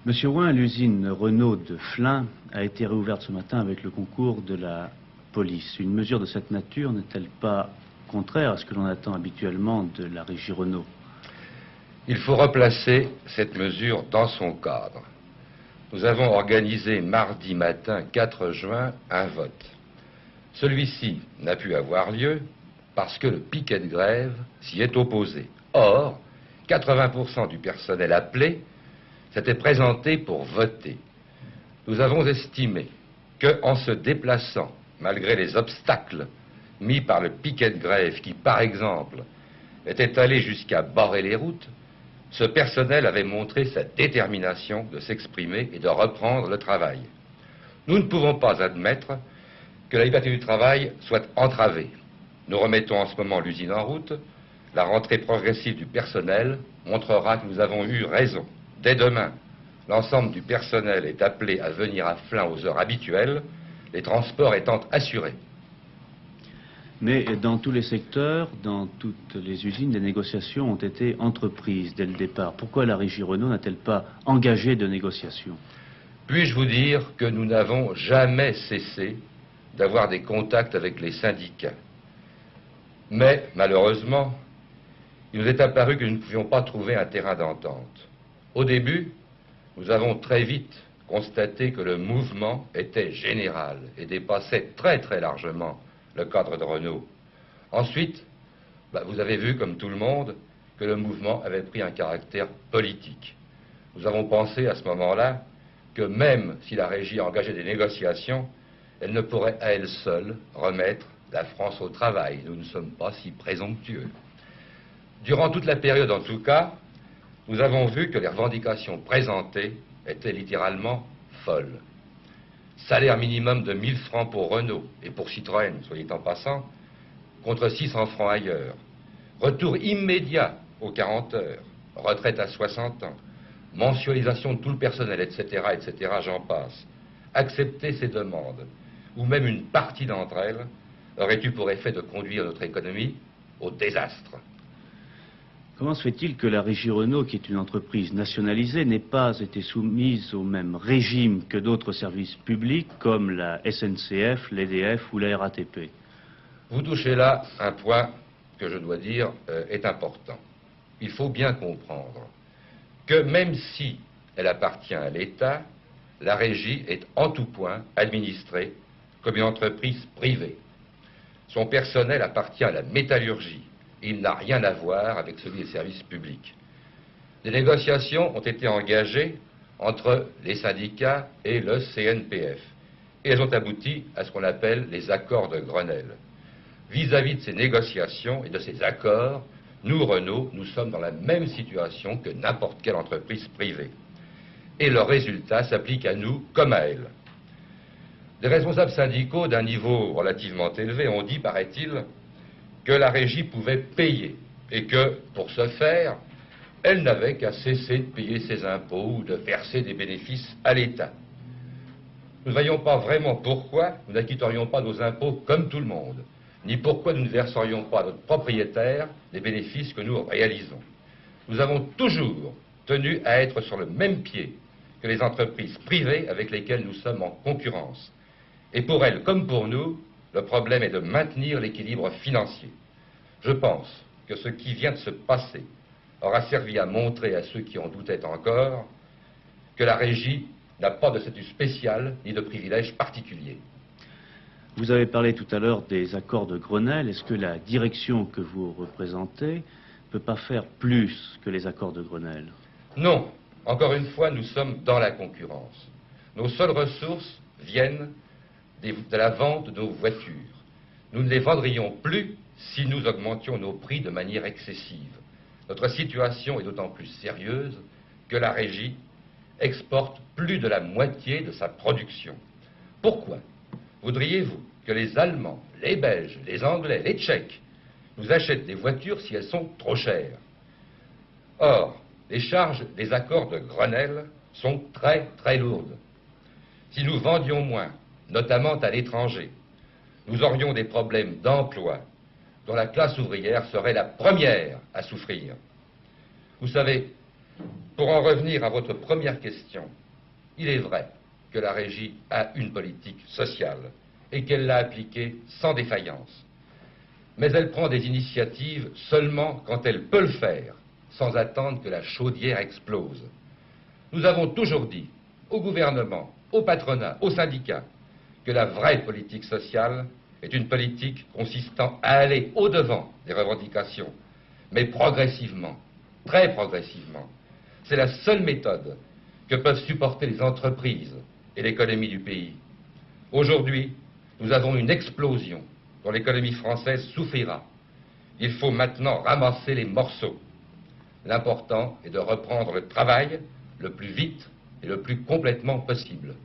Monsieur Ouin, l'usine Renault de Flins a été réouverte ce matin avec le concours de la police. Une mesure de cette nature n'est-elle pas contraire à ce que l'on attend habituellement de la régie Renault? Il faut replacer cette mesure dans son cadre. Nous avons organisé mardi matin 4 juin un vote. Celui-ci n'a pu avoir lieu parce que le piquet de grève s'y est opposé. Or, 80% du personnel appelé s'était présenté pour voter. Nous avons estimé qu'en se déplaçant, malgré les obstacles mis par le piquet de grève qui, par exemple, était allé jusqu'à barrer les routes, ce personnel avait montré sa détermination de s'exprimer et de reprendre le travail. Nous ne pouvons pas admettre que la liberté du travail soit entravée. Nous remettons en ce moment l'usine en route. La rentrée progressive du personnel montrera que nous avons eu raison. Dès demain, l'ensemble du personnel est appelé à venir à Flins aux heures habituelles, les transports étant assurés. Mais dans tous les secteurs, dans toutes les usines, des négociations ont été entreprises dès le départ. Pourquoi la régie Renault n'a-t-elle pas engagé de négociations? Puis-je vous dire que nous n'avons jamais cessé d'avoir des contacts avec les syndicats. Mais, malheureusement, il nous est apparu que nous ne pouvions pas trouver un terrain d'entente. Au début, nous avons très vite constaté que le mouvement était général et dépassait très très largement le cadre de Renault. Ensuite, vous avez vu, comme tout le monde, que le mouvement avait pris un caractère politique. Nous avons pensé à ce moment-là que même si la régie engageait des négociations, elle ne pourrait à elle seule remettre la France au travail. Nous ne sommes pas si présomptueux. Durant toute la période, en tout cas, nous avons vu que les revendications présentées étaient littéralement folles. Salaire minimum de 1000 francs pour Renault et pour Citroën, soyez en passant, contre 600 francs ailleurs. Retour immédiat aux 40 heures, retraite à 60 ans, mensualisation de tout le personnel, etc., etc., j'en passe. Accepter ces demandes, ou même une partie d'entre elles, aurait eu pour effet de conduire notre économie au désastre. Comment se fait-il que la régie Renault, qui est une entreprise nationalisée, n'ait pas été soumise au même régime que d'autres services publics comme la SNCF, l'EDF ou la RATP? Vous touchez là un point que je dois dire est important. Il faut bien comprendre que même si elle appartient à l'État, la régie est en tout point administrée comme une entreprise privée. Son personnel appartient à la métallurgie. Il n'a rien à voir avec celui des services publics. Des négociations ont été engagées entre les syndicats et le CNPF. Et elles ont abouti à ce qu'on appelle les accords de Grenelle. Vis-à-vis de ces négociations et de ces accords, nous, Renault, nous sommes dans la même situation que n'importe quelle entreprise privée. Et le résultat s'applique à nous comme à elle. Des responsables syndicaux d'un niveau relativement élevé ont dit, paraît-il, que la régie pouvait payer et que, pour ce faire, elle n'avait qu'à cesser de payer ses impôts ou de verser des bénéfices à l'État. Nous ne voyons pas vraiment pourquoi nous n'acquitterions pas nos impôts comme tout le monde, ni pourquoi nous ne verserions pas à notre propriétaire les bénéfices que nous réalisons. Nous avons toujours tenu à être sur le même pied que les entreprises privées avec lesquelles nous sommes en concurrence. Et pour elles, comme pour nous, le problème est de maintenir l'équilibre financier. Je pense que ce qui vient de se passer aura servi à montrer à ceux qui en doutaient encore que la régie n'a pas de statut spécial ni de privilèges particuliers. Vous avez parlé tout à l'heure des accords de Grenelle. Est-ce que la direction que vous représentez ne peut pas faire plus que les accords de Grenelle? Non. Encore une fois, nous sommes dans la concurrence. Nos seules ressources viennent de la vente de nos voitures. Nous ne les vendrions plus si nous augmentions nos prix de manière excessive. Notre situation est d'autant plus sérieuse que la régie exporte plus de la moitié de sa production. Pourquoi voudriez-vous que les Allemands, les Belges, les Anglais, les Tchèques nous achètent des voitures si elles sont trop chères? Or, les charges des accords de Grenelle sont très très lourdes. Si nous vendions moins, notamment à l'étranger, nous aurions des problèmes d'emploi dont la classe ouvrière serait la première à souffrir. Vous savez, Pour en revenir à votre première question, il est vrai que la régie a une politique sociale et qu'elle l'a appliquée sans défaillance. Mais elle prend des initiatives seulement quand elle peut le faire, sans attendre que la chaudière explose. Nous avons toujours dit au gouvernement, au patronat, aux syndicats, que la vraie politique sociale est une politique consistant à aller au-devant des revendications, mais progressivement, très progressivement. C'est la seule méthode que peuvent supporter les entreprises et l'économie du pays. Aujourd'hui, nous avons une explosion dont l'économie française souffrira. Il faut maintenant ramasser les morceaux. L'important est de reprendre le travail le plus vite et le plus complètement possible.